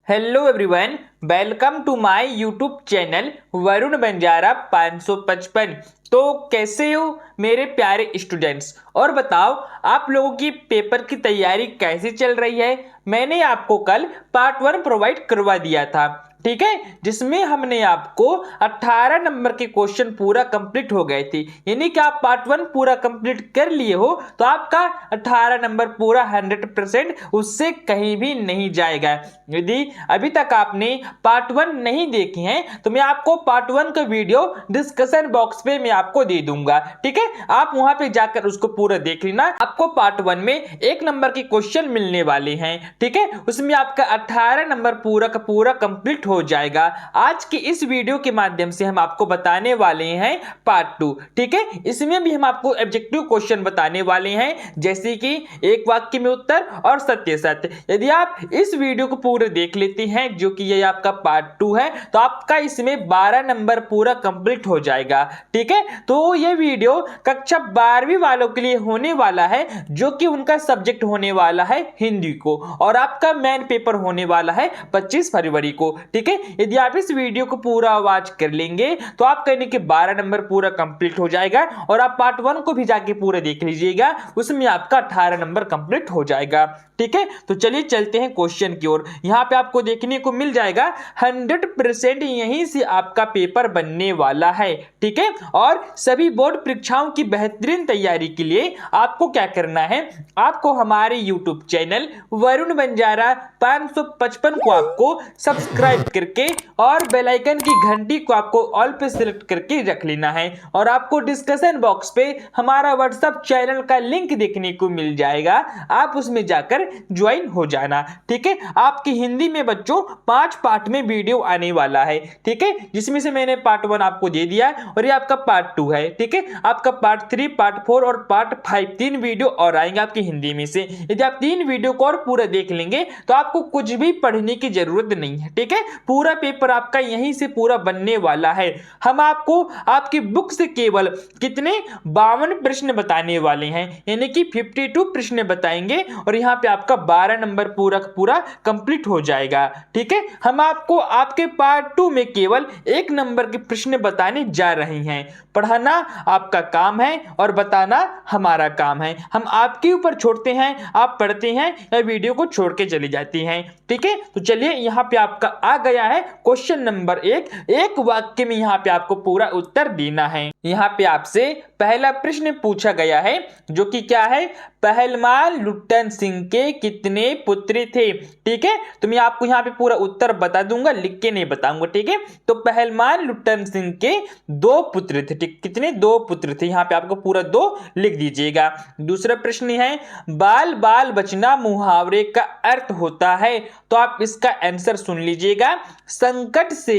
Hello everyone, welcome to my YouTube channel Varun Banjara 555। तो कैसे हो मेरे प्यारे स्टूडेंट्स, और बताओ आप लोगों की पेपर की तैयारी कैसी चल रही है। मैंने आपको कल पार्ट 1 प्रोवाइड करवा दिया था, ठीक है, जिसमें हमने आपको 18 नंबर के क्वेश्चन पूरा कंप्लीट हो गए थे। यानी कि आप पार्ट 1 पूरा कंप्लीट कर लिए हो तो आपका 18 नंबर पूरा 100% उससे कहीं भी नहीं जाएगा। यदि अभी तक आपने पार्ट 1 नहीं देखे हैं तो मैं आपको पार्ट 1 का वीडियो डिस्कशन बॉक्स पे मैं आपको दे दूंगा, ठीक है, आप वहां पे जाकर उसको पूरा देख लेना। आपको पार्ट 1 में 1 नंबर के क्वेश्चन मिलने वाले हैं, ठीक है, उसमें आपका 18 नंबर पूरा का पूरा कंप्लीट हो जाएगा। आज की इस वीडियो के माध्यम से हम आपको बताने वाले हैं पार्ट 2, ठीक है, इसमें भी हम आपको ऑब्जेक्टिव क्वेश्चन बताने वाले हैं, जैसे कि एक वाक्य में उत्तर और सत्य सत्य। यदि आप इस वीडियो को पूरे देख लेते हैं, जो कि ये आपका पार्ट 2 है, तो आपका इसमें 12 नंबर पूरा कंप्लीट हो जाएगा, ठीक है। तो ये वीडियो कक्षा 12वीं वालों के लिए होने वाला है, जो कि उनका सब्जेक्ट होने वाला है हिंदी को, और आपका मेन पेपर होने वाला है 25 फरवरी को, ठीक है। यदि आप इस वीडियो को पूरा वॉच कर लेंगे तो आप कहने के 12 नंबर पूरा कंप्लीट हो जाएगा, और आप पार्ट 1 को भी जाके पूरा देख लीजिएगा, उसमें आपका 18 नंबर कंप्लीट हो जाएगा, ठीक है। तो चलिए चलते हैं क्वेश्चन की ओर। यहां पे आपको देखने को मिल जाएगा 100% यहीं से आपका पेपर बनने वाला है, ठीक है। और सभी बोर्ड परीक्षाओं की बेहतरीन तैयारी के लिए आपको क्या करना है, आपको हमारे YouTube चैनल वरुण बंजारा 555 को आपको सब्सक्राइब करके और बेल आइकन की घंटी को आपको ऑल पे सिलेक्ट करके रख लेना है, और आपको डिस्कशन बॉक्स पे हमारा व्हाट्सएप चैनल का लिंक देखने को मिल जाएगा, आप उसमें जाकर ज्वाइन हो जाना, ठीक है। आपकी हिंदी में बच्चों 5 पार्ट में वीडियो आने वाला है, ठीक है, जिसमें से मैंने पार्ट 1 आपको दे दिया और ये आपका पार्ट 2 है, ठीक है। आपका पार्ट 3, पार्ट 4 और पार्ट 5 3 वीडियो और आएंगे आपकी हिंदी में से। यदि आप 3 वीडियो को और पूरा देख लेंगे तो आपको कुछ भी पढ़ने की जरूरत नहीं है, ठीक है। पूरा पेपर आपका यहीं से पूरा बनने वाला है। हम आपको आपकी बुक से केवल कितने 52 प्रश्न बताने वाले हैं, यानी कि 52 प्रश्न बताएंगे, और यहाँ पे आपका 12 नंबर पूरा पूरा कंप्लीट हो जाएगा, ठीक है। हम आपको आपके पार्ट 2 में केवल 1 नंबर के प्रश्न बताने जा रहे हैं। पढ़ाना आपका काम है और बताना हमारा काम है। हम आपके ऊपर छोड़ते हैं, आप पढ़ते हैं या वीडियो को छोड़ के चली जाती हैं, ठीक है। तो चलिए यहाँ पे आपका आ गया है क्वेश्चन नंबर 1। एक वाक्य में यहाँ पे आपको पूरा उत्तर देना है। यहाँ पे आपसे पहला प्रश्न पूछा गया है, जो कि क्या है, पहलवान लुट्टन सिंह के कितने पुत्र थे, ठीक है। तो मैं आपको यहाँ पे पूरा उत्तर बता दूंगा, लिख के नहीं बताऊंगा, ठीक है। तो पहलवान लुट्टन सिंह के 2 पुत्र थे, ठीक, कितने, 2 पुत्र थे, यहाँ पे आपको पूरा 2 लिख दीजिएगा। दूसरा प्रश्न है, बाल बाल बचना मुहावरे का अर्थ होता है, तो आप इसका आंसर सुन लीजिएगा, संकट से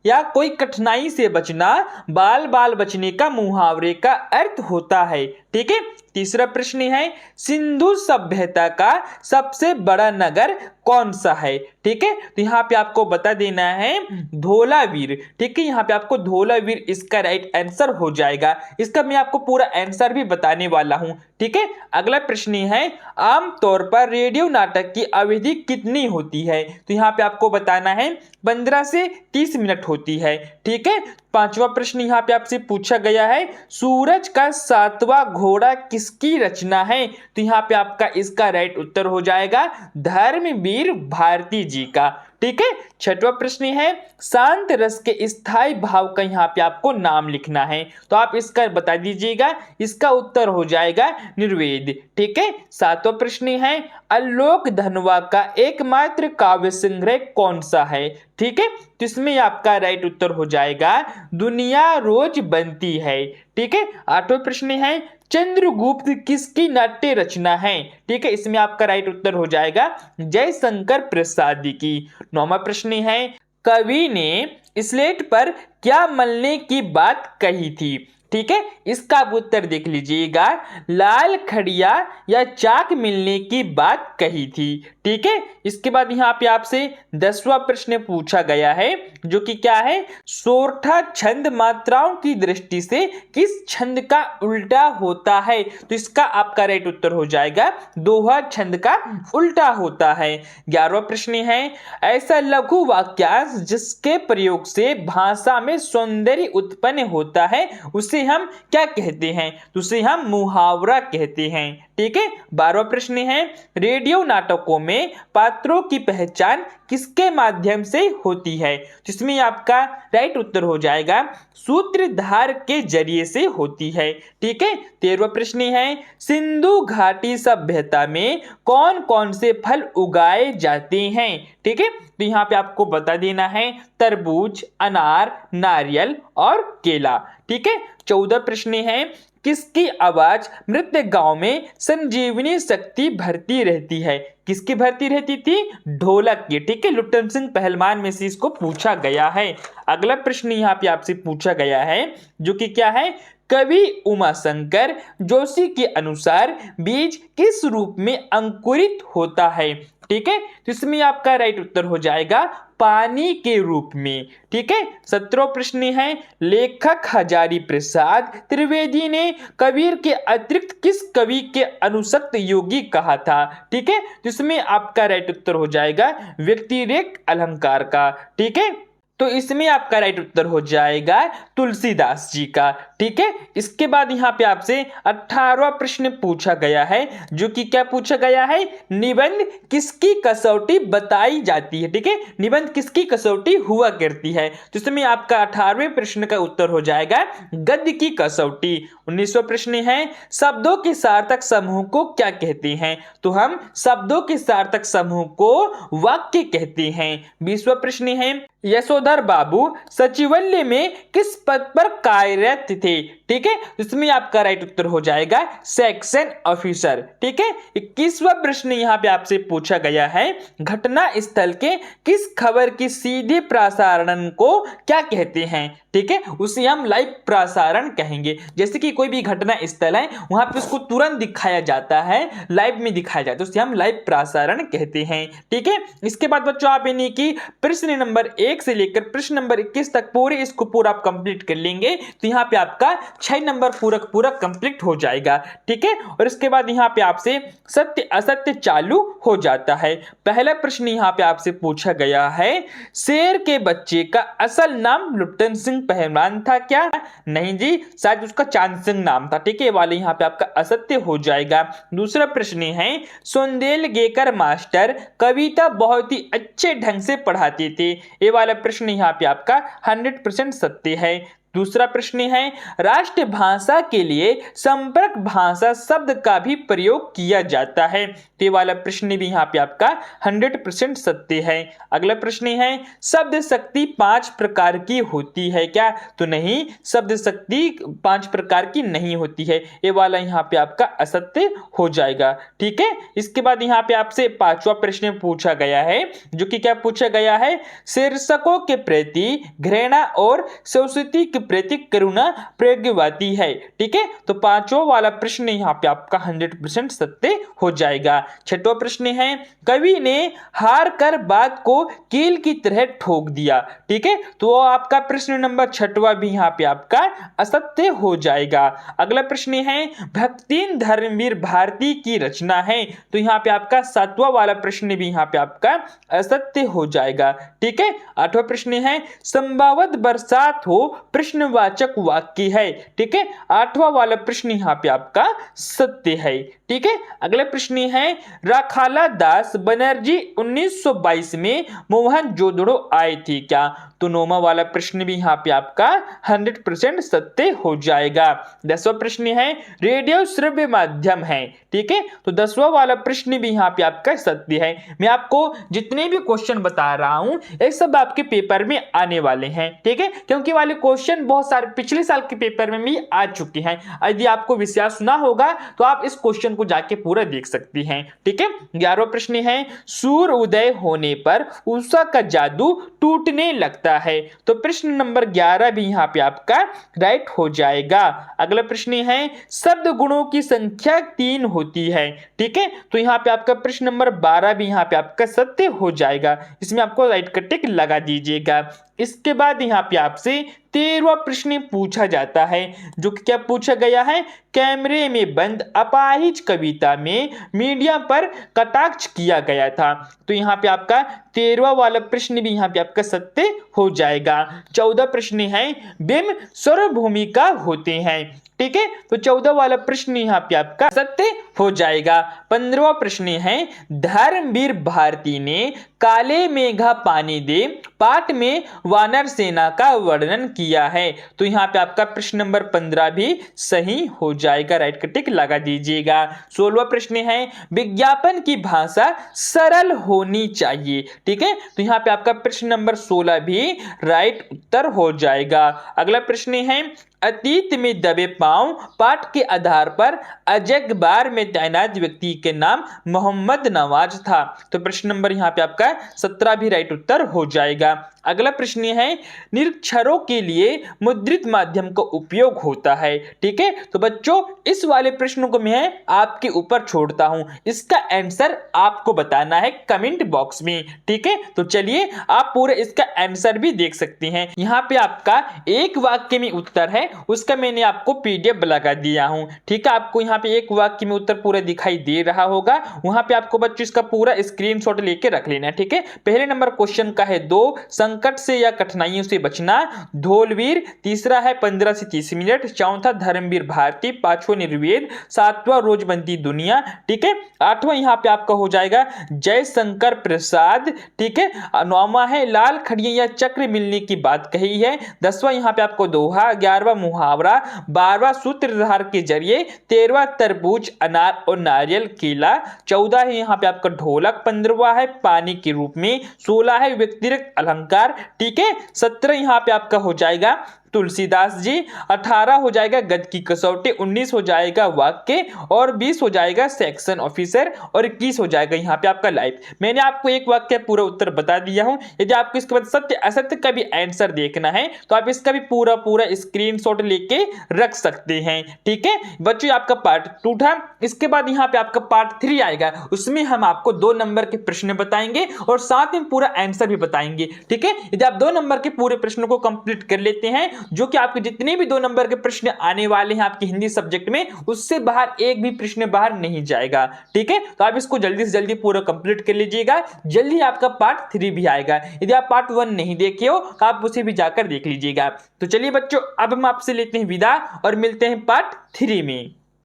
या कोई कठिनाई से बचना बाल बाल बचने का मुहावरे का अर्थ होता है, ठीक है। तीसरा प्रश्न है, सिंधु सभ्यता का सबसे बड़ा नगर कौन सा है, ठीक है। तो यहाँ पे आपको बता देना है धौलावीर, ठीक है, यहाँ पे आपको धौलावीर इसका राइट आंसर हो जाएगा। इसका मैं आपको पूरा आंसर भी बताने वाला हूँ, ठीक है। अगला प्रश्न है, आमतौर पर रेडियो नाटक की अवधि कितनी होती है, तो यहाँ पे आपको बताना है 15 से 30 मिनट होती है, ठीक है। पांचवा प्रश्न यहाँ पे आपसे पूछा गया है, सूरज का 7वां घोड़ा किसकी रचना है, तो यहाँ पे आपका इसका राइट उत्तर हो जाएगा धर्मवीर भारती जी का, ठीक है। छठवां प्रश्न है, शांत रस के स्थायी भाव का यहाँ पे आपको नाम लिखना है, तो आप इसका बता दीजिएगा, इसका उत्तर हो जाएगा निर्वेद, ठीक है। सातवां प्रश्न है, आलोक धनवा का एकमात्र काव्य संग्रह कौन सा है, ठीक है। तो इसमें आपका राइट उत्तर हो जाएगा दुनिया रोज बनती है, ठीक है। आठवां प्रश्न है, चंद्रगुप्त किसकी नाट्य रचना है, ठीक है, इसमें आपका राइट उत्तर हो जाएगा जयशंकर प्रसाद की। नौवां प्रश्न है, कवि ने स्लेट पर क्या मलने की बात कही थी, ठीक है, इसका आप उत्तर देख लीजिएगा, लाल खड़िया या चाक मिलने की बात कही थी। ठीक है, इसके बाद यहाँ पे आपसे 10वां प्रश्न पूछा गया है जो कि क्या है, सोरठा छंद मात्राओं की दृष्टि से किस छंद का उल्टा होता है? तो इसका आपका राइट उत्तर हो जाएगा, दोहा छंद का उल्टा होता है। 11वां प्रश्न है, ऐसा लघु वाक्यांश जिसके प्रयोग से भाषा में सौंदर्य उत्पन्न होता है उसे हम क्या कहते हैं? तो उसे हम मुहावरा कहते हैं। ठीक है, 12वां प्रश्न है, रेडियो नाटकों में पात्रों की पहचान किसके माध्यम से होती है? जिसमें आपका राइट उत्तर हो जाएगा, सूत्रधार के जरिए से होती है। ठीक है, 13वां प्रश्न है, सिंधु घाटी सभ्यता में कौन कौन से फल उगाए जाते हैं? ठीक है, तो यहाँ पे आपको बता देना है, तरबूज, अनार, नारियल और केला। ठीक है, 14 प्रश्न है, किसकी आवाज मृत गांव में संजीवनी शक्ति भरती रहती है? किसकी भरती रहती थी? ढोलक की। ठीक है, लुट्टन सिंह पहलवान में से इसको पूछा गया है। अगला प्रश्न यहाँ पे आपसे पूछा गया है जो कि क्या है, कवि उमाशंकर जोशी के अनुसार बीज किस रूप में अंकुरित होता है? ठीक है, तो इसमें आपका राइट उत्तर हो जाएगा, पानी के रूप में। ठीक है, 17वां प्रश्न है, लेखक हजारी प्रसाद त्रिवेदी ने कबीर के अतिरिक्त किस कवि के अनुसक्त योगी कहा था? ठीक है, तो इसमें आपका राइट उत्तर हो जाएगा, व्यक्तिरेख अलंकार का। ठीक है, तो इसमें आपका राइट उत्तर हो जाएगा तुलसीदास जी का। ठीक है, इसके बाद यहाँ पे आपसे 18वां प्रश्न पूछा गया है जो कि क्या पूछा गया है, निबंध किसकी कसौटी बताई जाती है? ठीक है, निबंध किसकी कसौटी हुआ करती है? तो इसमें आपका 18वें प्रश्न का उत्तर हो जाएगा, गद्य की कसौटी। 19वां प्रश्न है, शब्दों के सार्थक समूह को क्या कहते हैं? तो हम शब्दों के सार्थक समूह को वाक्य कहते हैं। 20वां प्रश्न है, यशोधर बाबू सचिवालय में किस पद पर कार्यरत थे? ठीक है, इसमें आपका राइट उत्तर हो जाएगा, सेक्शन ऑफिसर। ठीक है, 21वां प्रश्न यहाँ पे आपसे पूछा गया है, घटना स्थल के किस खबर की सीधे प्रसारण को क्या कहते हैं? ठीक है, उसे हम लाइव प्रसारण कहेंगे। जैसे कि कोई भी घटना स्थल है वहां पे उसको तुरंत दिखाया जाता है, लाइव में दिखाया जाता है, उसे हम लाइव प्रसारण कहते हैं। ठीक है, इसके बाद बच्चों आप यानी कि प्रश्न नंबर 1 से लेकर प्रश्न नंबर 21 तक पूरे इसको पूरा आप कंप्लीट कर लेंगे तो यहाँ पे आपका 6 नंबर पूरा कंप्लीट हो जाएगा। ठीक है, और इसके बाद यहाँ पे आपसे सत्य असत्य चालू हो जाता है। पहला प्रश्न यहाँ पे आपसे पूछा गया है, शेर के बच्चे का असल नाम लुट्टन सिंह पहलवान था क्या? नहीं जी, शायद उसका चांद सिंह नाम था। ठीक है, वाले यहाँ पे आपका असत्य हो जाएगा। दूसरा प्रश्न है, सोंदेलगेकर मास्टर कविता बहुत ही अच्छे ढंग से पढ़ाते थे। ये वाला प्रश्न यहाँ पे आपका 100% सत्य है। दूसरा प्रश्न है, राष्ट्रभाषा के लिए संपर्क भाषा शब्द का भी प्रयोग किया जाता है। ये वाला प्रश्न भी यहाँ पे आपका 100% सत्य है। अगला प्रश्न है, शब्द शक्ति 5 प्रकार की होती है क्या? तो नहीं, शब्द शक्ति 5 प्रकार की नहीं होती है। ये वाला यहाँ पे आपका असत्य हो जाएगा। ठीक है, इसके बाद यहाँ पे आपसे 5वां प्रश्न पूछा गया है जो कि क्या पूछा गया है, शीर्षकों के प्रति घृणा और संस्कृति के प्रति करुणा प्रज्ञावादी है। ठीक है, तो 5वां वाला प्रश्न यहाँ पे आपका 100% सत्य हो जाएगा। 6वां प्रश्न है, कवि ने हार कर बात को कील की तरह ठोक दिया। ठीक है, तो आपका प्रश्न नंबर 6वां भी यहाँ पे आपका असत्य हो जाएगा। अगला प्रश्न है, भक्तिन धर्मवीर भारती की रचना है। तो यहाँ पे आपका 7वां वाला प्रश्न भी यहाँ पे आपका असत्य हो जाएगा। ठीक है, 8वां प्रश्न है, संभावित बरसात हो प्रश्नवाचक वाक्य है। ठीक है, 8वां वाला प्रश्न यहाँ पे आपका सत्य है। ठीक है, अगला प्रश्न है, राखाला दास बनर्जी 1922 में मोहनजोदड़ो आए थे क्या? तो 9वां वाला प्रश्न भी यहाँ पे आपका 100% सत्य हो जाएगा। 10वां प्रश्न है, रेडियो श्रव्य माध्यम है। ठीक है, तो 10वां वाला प्रश्न भी यहाँ पे आपका सत्य है। मैं आपको जितने भी क्वेश्चन बता रहा हूं ये सब आपके पेपर में आने वाले हैं। ठीक है, क्योंकि वाले क्वेश्चन बहुत सारे पिछले साल के पेपर में भी आ चुके हैं। यदि आपको विश्वास ना होगा तो आप इस क्वेश्चन क्वेश्चन को जाके पूरा देख सकती हैं। ठीक है, 11वां प्रश्न है सूर्य उदय होने पर उषा का जादू टूटने लगता है। तो प्रश्न नंबर 11 भी यहाँ पे आपका राइट हो जाएगा। अगला प्रश्न है शब्द गुणों की संख्या 3 होती है। ठीक है, तो यहाँ पे आपका प्रश्न नंबर 12 भी यहाँ पे आपका सत्य हो जाएगा। इसमें आपको राइट का टिक लगा दीजिएगा। इसके बाद यहाँ पे आपसे 13वां प्रश्न पूछा जाता है, जो कि क्या पूछा गया है, कैमरे में बंद अपाहिज कविता में मीडिया पर कटाक्ष किया गया था। तो यहाँ पे आपका 13वां वाला प्रश्न भी यहाँ पे आपका सत्य हो जाएगा। 14 प्रश्न है बिंब सर्वभूमिका होते हैं। ठीक है, तो 14 वाला प्रश्न यहाँ पे आपका सत्य हो जाएगा। 15वां प्रश्न है धर्मवीर भारती ने काले मेघा पानी दे पाठ में वानर सेना का वर्णन किया है। तो यहाँ पे आपका प्रश्न नंबर 15 भी सही हो जाएगा, राइट का टिक लगा दीजिएगा। 16वां प्रश्न है विज्ञापन की भाषा सरल होनी चाहिए। ठीक है, तो यहाँ पे आपका प्रश्न नंबर 16 भी राइट उत्तर हो जाएगा। अगला प्रश्न है अतीत में दबे पांव पाठ के आधार पर अजगबार में तैनात व्यक्ति के नाम मोहम्मद नवाज था। तो प्रश्न नंबर यहाँ पे आपका 17 भी राइट उत्तर हो जाएगा। अगला प्रश्न है निरक्षरों के लिए मुद्रित माध्यम का उपयोग होता है। ठीक है, तो बच्चों इस वाले प्रश्न को मैं आपके ऊपर छोड़ता हूं, इसका आंसर आपको बताना है कमेंट बॉक्स में। ठीक है, तो चलिए आप पूरे इसका आंसर भी देख सकते हैं। यहाँ पे आपका एक वाक्य में उत्तर है, उसका मैंने आपको पीडीएफ लगा दिया हूं। ठीक है, आपको यहाँ पे एक वाक्य में उत्तर पूरा दिखाई दे रहा होगा, वहां पे आपको बच्चों इसका पूरा स्क्रीनशॉट लेके रख लेना है। ठीक है, पहले नंबर क्वेश्चन का है 2 संकट से या कठिनाइयों से बचना, धोलवीर, तीसरा है 15 से 30 मिनट, चौथा धर्मवीर भारती, पांचवा निर्वेद, सातवां रोजबंदी दुनिया। ठीक है, आठवां यहाँ पे आपका हो जाएगा जयशंकर प्रसाद। ठीक है, 9वां है लाल खड़िया या चक्र मिलने की बात कही है, 10वां यहाँ पे आपको दोहा, 11वां मुहावरा, 12वां सूत्रधार के जरिए, 13वां तरबूज अनार और नारियल केला, 14 है यहाँ पे आपका ढोलक, 15वां है पानी के रूप में, 16 है व्यक्तिगत अलंकार। ठीक है, 17 यहाँ पे आपका हो जाएगा तुलसीदास जी, 18 हो जाएगा गद की कसौटी, 19 हो जाएगा वाक्य और 20 हो जाएगा सेक्शन ऑफिसर और 21 हो जाएगा यहाँ पे आपका लाइफ। मैंने आपको एक वाक्य पूरा उत्तर बता दिया हूँ। यदि आपको इसके बाद सत्य असत्य का भी आंसर देखना है तो आप इसका भी पूरा स्क्रीनशॉट लेके रख सकते हैं। ठीक है बच्चों, आपका पार्ट 2 था। इसके बाद यहाँ पे आपका पार्ट 3 आएगा, उसमें हम आपको 2 नंबर के प्रश्न बताएंगे और साथ में पूरा आंसर भी बताएंगे। ठीक है, यदि आप 2 नंबर के पूरे प्रश्नों को कंप्लीट कर लेते हैं, जो कि आपके जितने भी 2 नंबर के प्रश्न आने वाले हैं आपके हिंदी सब्जेक्ट में, उससे बाहर एक भी प्रश्न बाहर नहीं जाएगा। ठीक है, तो आप इसको जल्दी से जल्दी पूरा कंप्लीट कर लीजिएगा, जल्दी आपका पार्ट 3 भी आएगा। यदि आप पार्ट 1 नहीं देखे हो तो आप उसे भी जाकर देख लीजिएगा। तो चलिए बच्चों, अब हम आपसे लेते हैं विदा और मिलते हैं पार्ट 3 में।